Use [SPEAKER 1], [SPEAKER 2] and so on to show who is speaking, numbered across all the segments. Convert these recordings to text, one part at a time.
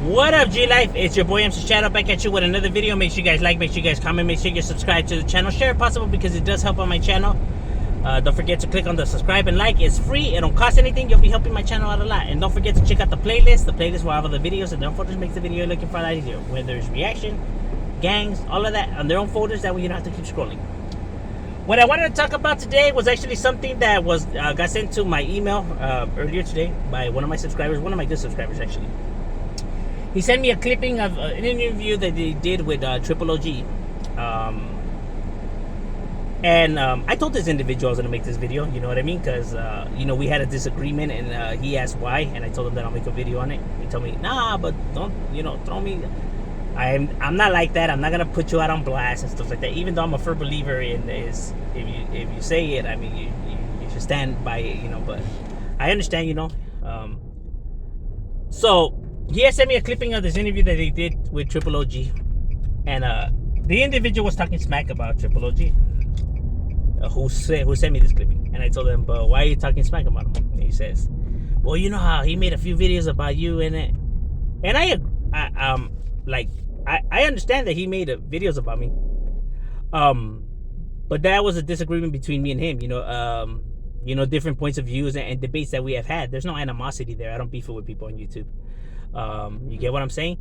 [SPEAKER 1] What up, G Life? It's your boy MC Shadow back at you with another video. Make sure you guys like, make sure you guys comment, make sure you subscribe to the channel. Share if possible because it does help on my channel. Don't forget to click on the subscribe and like. It's free. It don't cost anything. You'll be helping my channel out a lot. And don't forget to check out the playlist. The playlist will have other videos and their own folders makes the video you're looking for that easier. Whether it's reaction, gangs, all of that on their own folders. That way you don't have to keep scrolling. What I wanted to talk about today was actually something that was got sent to my email earlier today by one of my subscribers, one of my good subscribers actually. He sent me a clipping of an interview that they did with Triple OG. I told this individual I was going to make this video, you know what I mean? Because, we had a disagreement and he asked why. And I told him that I'll make a video on it. He told me, nah, but don't, throw me. I'm not like that. I'm not going to put you out on blast and stuff like that. Even though I'm a firm believer in this, if you say it, I mean, you should stand by it, but I understand, So he had sent me a clipping of this interview that they did with Triple OG. And the individual was talking smack about Triple OG. Who sent me this clipping. And I told him, but why are you talking smack about him? And he says, well, you know how he made a few videos about you in it. And I understand that he made videos about me. But that was a disagreement between me and him, different points of views and debates that we have had. There's no animosity there. I don't beef it with people on YouTube. You get what I'm saying?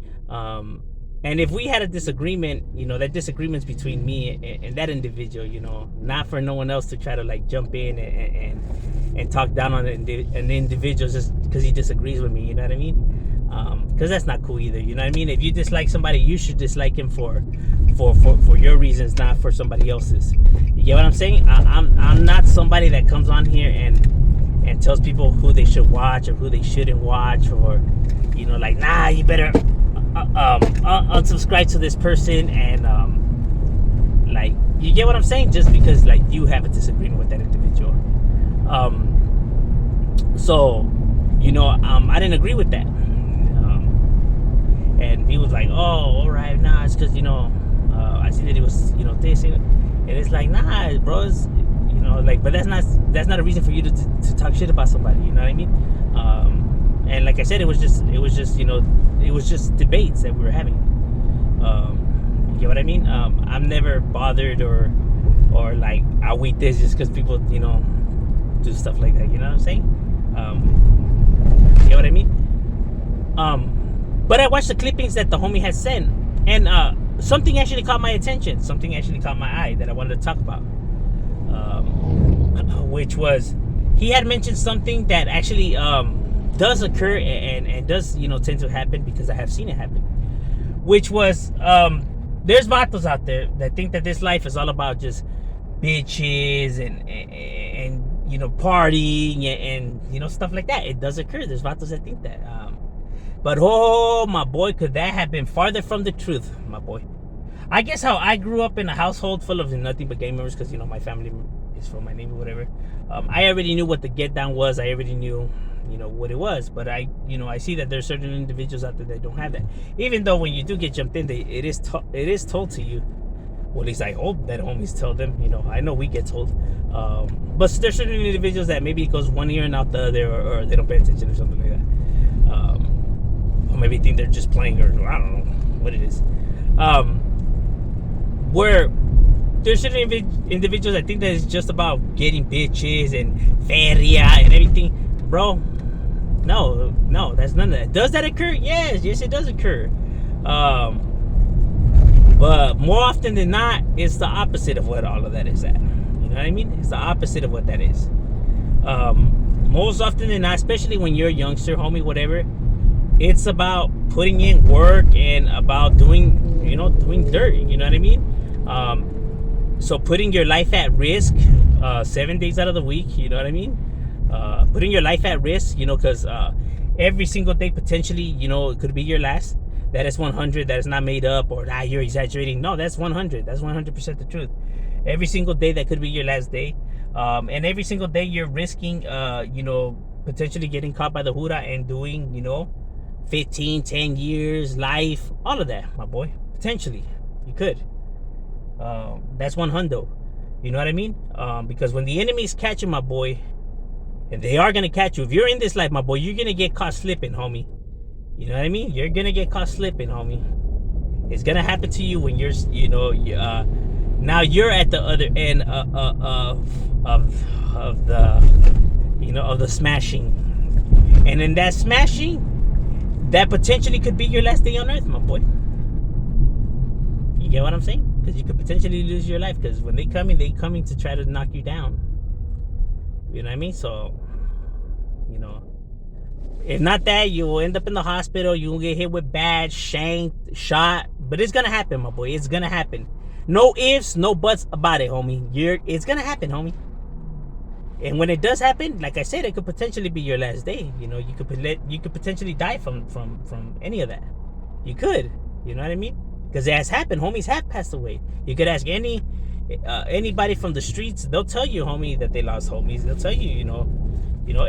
[SPEAKER 1] And if we had a disagreement, that disagreement's between me and that individual, not for no one else to try to jump in and talk down on an individual just because he disagrees with me, you know what I mean? Because that's not cool either, you know what I mean? If you dislike somebody, you should dislike him for your reasons, not for somebody else's. You get what I'm saying? I'm not somebody that comes on here and tells people who they should watch or who they shouldn't watch, or nah, you better unsubscribe to this person, and you get what I'm saying, just because you have a disagreement with that individual. I didn't agree with that, and he was like, oh, all right, nah, it's because I see that he was this, and it's nah, bro, it's, but that's not a reason for you to talk shit about somebody, you know what I mean? And like I said, it was just debates that we were having. You get what I mean? I'm never bothered or I wait this just because people do stuff like that. You know what I'm saying? You get what I mean? But I watched the clippings that the homie had sent, and something actually caught my attention. Something actually caught my eye that I wanted to talk about. Which was, he had mentioned something that actually does occur and does tend to happen, because I have seen it happen, which was there's vatos out there that think that this life is all about just bitches and partying and stuff like that. It does occur. There's vatos that think that, but oh my boy, could that have been farther from the truth, my boy. I guess how I grew up in a household full of nothing but gang members, because my family is from my name or whatever. I already knew what the get down was. I already knew what it was, but I see that there's certain individuals out there that don't have that. Even though when you do get jumped in, it is told to you. Well, at least I hope that homies tell them. I know we get told, but there's certain individuals that maybe it goes one ear and out the other, or they don't pay attention or something like that, or maybe think they're just playing, or I don't know what it is. Where there's certain individuals that think that it's just about getting bitches and feria and everything, bro. No, that's none of that. Does that occur? Yes, it does occur. But more often than not, it's the opposite of what all of that is at. You know what I mean? It's the opposite of what that is. Most often than not, especially when you're a youngster, homie, whatever, it's about putting in work and about doing dirt. You know what I mean? So putting your life at risk 7 days out of the week. You know what I mean? Putting your life at risk, because every single day potentially, it could be your last. That is 100. That is not made up, or you're exaggerating. No, that's 100. That's 100% the truth. Every single day that could be your last day, and every single day you're risking, potentially getting caught by the Huda and doing, 15, 10 years, life, all of that, my boy. Potentially, you could. That's 100. You know what I mean? Because when the enemies catch you, my boy, and they are going to catch you. If you're in this life, my boy, you're going to get caught slipping, homie. You know what I mean? You're gonna get caught slipping, homie. It's gonna happen to you when you're, now you're at the other end of the of the smashing, and in that smashing, that potentially could be your last day on earth, my boy. You get what I'm saying? Because you could potentially lose your life. Because when they coming to try to knock you down. You know what I mean? So, if not that, you will end up in the hospital. You will get hit with bad, shanked, shot. But it's gonna happen, my boy. It's gonna happen. No ifs, no buts about it, homie. It's gonna happen, homie. And when it does happen, like I said, it could potentially be your last day. You could potentially die from any of that. You could. You know what I mean? Because it has happened. Homies have passed away. You could ask anybody from the streets. They'll tell you, homie, that they lost homies. They'll tell you,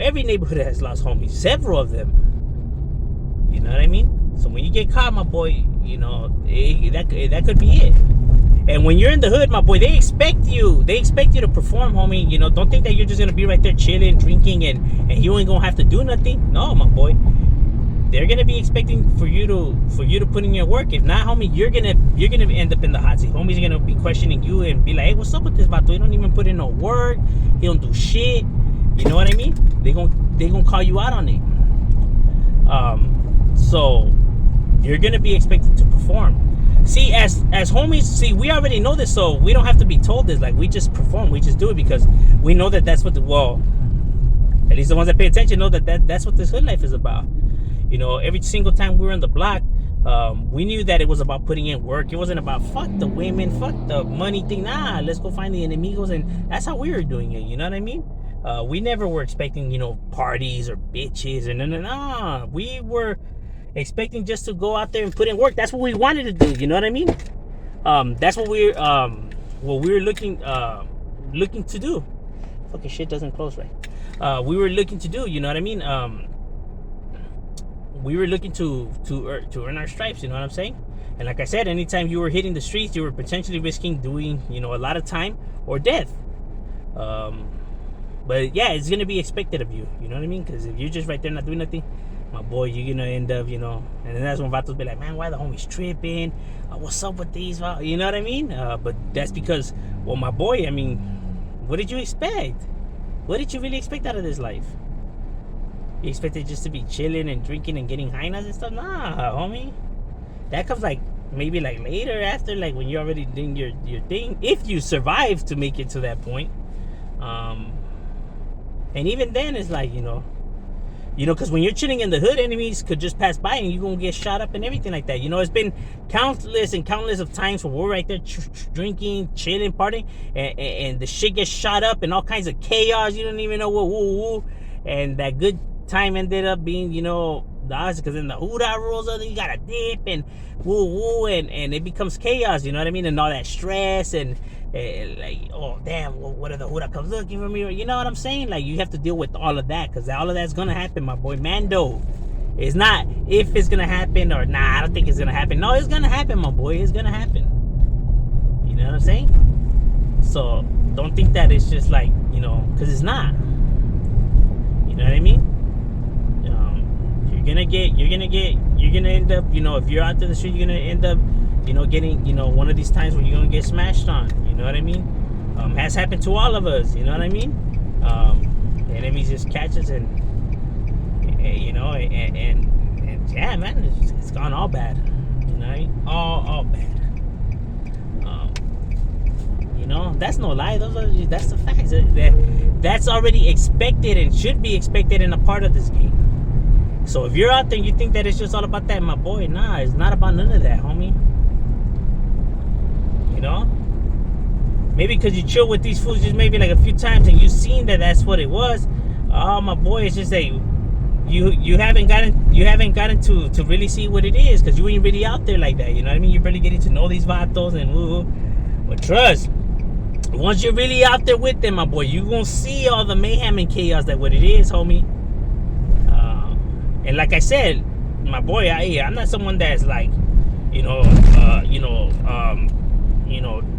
[SPEAKER 1] every neighborhood has lost homies. Several of them. You know what I mean? So when you get caught, my boy, that could be it. And when you're in the hood, my boy, they expect you to perform, homie. Don't think that you're just gonna be right there chilling, drinking, and you ain't gonna have to do nothing. No, my boy. They're gonna be expecting for you to put in your work. If not, homie, you're gonna end up in the hot seat. Homies are gonna be questioning you and be like, "Hey, what's up with this vato? He don't even put in no work. He don't do shit." You know what I mean? They gonna call you out on it. So you're gonna be expected to perform. See, as homies, we already know this, so we don't have to be told this. Like, we just perform, we just do it because we know that that's what at least the ones that pay attention know that's what this hood life is about. Every single time we were on the block, we knew that it was about putting in work. It wasn't about fuck the women, fuck the money thing. Nah, let's go find the enemigos, and that's how we were doing it. You know what I mean? We never were expecting, parties or bitches, and no. We were expecting just to go out there and put in work. That's what we wanted to do. You know what I mean? That's what we were looking to do. Fucking shit doesn't close right. We were looking to do. You know what I mean? We were looking to earn our stripes. You know what I'm saying? And like I said, anytime you were hitting the streets, you were potentially risking doing, a lot of time or death. But yeah, it's gonna be expected of you. You know what I mean? Because if you're just right there not doing nothing, my boy, you're gonna end up, and then that's when vatos be like, man, why the homies tripping? What's up with these? You know what I mean? But that's because, well, my boy, I mean, what did you expect? What did you really expect out of this life? You expected just to be chilling and drinking and getting high-nots and stuff? Nah, homie. That comes maybe later, after, when you're already doing your thing, if you survive to make it to that point. And even then, it's because when you're chilling in the hood, enemies could just pass by and you're going to get shot up and everything like that. It's been countless of times where we're right there drinking, chilling, partying, and the shit gets shot up and all kinds of chaos. You don't even know what woo. And that good time ended up being, the odds, because then the hoorah rolls up, you got to dip and woo, and it becomes chaos, you know what I mean? And all that stress and oh, damn, what if the hoorah comes looking for me? You know what I'm saying? You have to deal with all of that, because all of that's going to happen, my boy. Mando. It's not if it's going to happen or nah, I don't think it's going to happen. No, it's going to happen, my boy. It's going to happen. You know what I'm saying? So don't think that it's just because it's not. You know what I mean? You're gonna end up, if you're out to the street, you're gonna end up, getting, one of these times where you're gonna get smashed on. You know what I mean? Has happened to all of us. You know what I mean? The enemies just catch us and yeah, man, it's gone all bad. You know what I mean? All bad. That's no lie. That's the facts. That's already expected and should be expected in a part of this game. So if you're out there and you think that it's just all about that, my boy, nah, it's not about none of that, homie. Maybe because you chill with these fools just maybe a few times and you've seen that that's what it was. Oh, my boy, it's just that you haven't gotten to really see what it is, because you ain't really out there like that. You know what I mean? You're barely getting to know these vatos and woo. But trust, once you're really out there with them, my boy, you gonna see all the mayhem and chaos that what it is, homie. And like I said, my boy, I'm not someone that's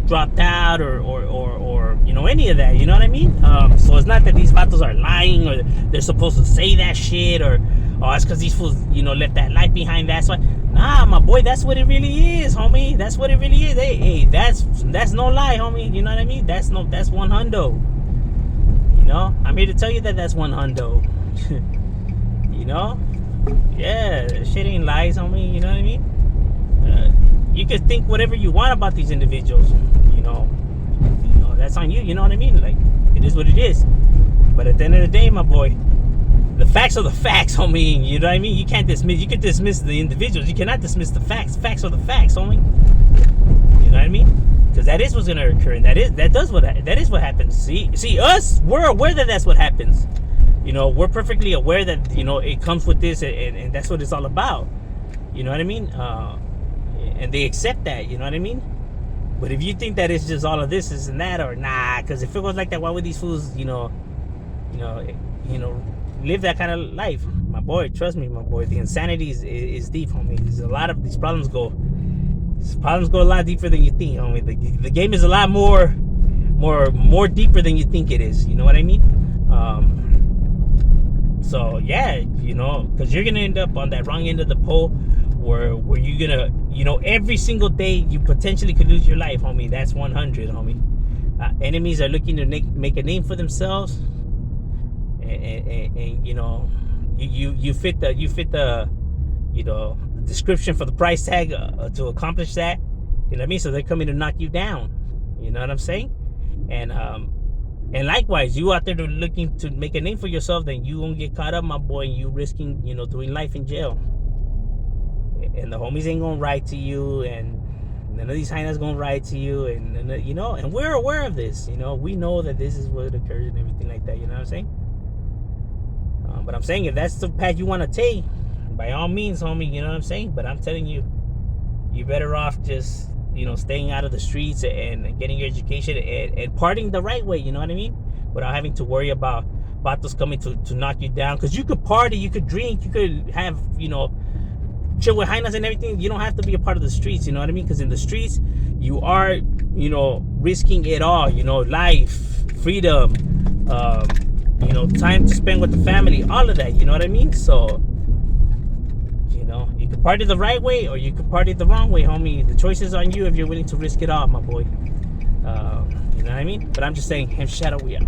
[SPEAKER 1] dropped out or any of that. You know what I mean? So it's not that these vatos are lying or they're supposed to say that shit or Oh, it's because these fools, left that life behind. That's why. Nah, my boy, that's what it really is, homie. That's what it really is. Hey, that's no lie, homie. You know what I mean? That's one hundo. I'm here to tell you that that's one hundo. Yeah, shit ain't lies, homie. You know what I mean? You can think whatever you want about these individuals. That's on you. You know what I mean? Like, it is what it is. But at the end of the day, my boy, the facts are the facts, homie. You know what I mean? You can't dismiss. You can dismiss the individuals. You cannot dismiss the facts. Facts are the facts, homie. You know what I mean? Because that is what's gonna occur, and that is what happens. See, us, we're aware that that's what happens. We're perfectly aware that it comes with this, and that's what it's all about. You know what I mean? And they accept that. You know what I mean? But if you think that it's just all of this and that, or nah, because if it was like that, why would these fools, live that kind of life? My boy, trust me, my boy, the insanity is deep, homie. There's a lot of these problems go a lot deeper than you think, homie. The game is a lot more deeper than you think it is. You know what I mean? So yeah, because you're gonna end up on that wrong end of the pole, where you're gonna, every single day you potentially could lose your life, homie. That's 100, homie. Enemies are looking to make a name for themselves, and you fit the description for the price tag to accomplish that. You know what I mean? So they're coming to knock you down. You know what I'm saying? And likewise, you out there looking to make a name for yourself, then you won't get caught up, my boy, and you risking, doing life in jail. And the homies ain't gonna write to you, and none of these hyenas gonna write to you, and and we're aware of this. We know that this is what occurs and everything like that. You know what I'm saying? But I'm saying, if that's the path you want to take, by all means, homie. You know what I'm saying? But I'm telling you, you're better off just staying out of the streets and getting your education and partying the right way. You know what I mean? Without having to worry about those coming to knock you down. Because you could party, you could drink, you could have chill with hyenas and everything. You don't have to be a part of the streets. You know what I mean? Because in the streets, you are risking it all. Life, freedom, time to spend with the family, all of that. You know what I mean? So you could party the right way, or you could party the wrong way, homie. The choice is on you if you're willing to risk it all, my boy. You know what I mean? But I'm just saying, him shadow, we out.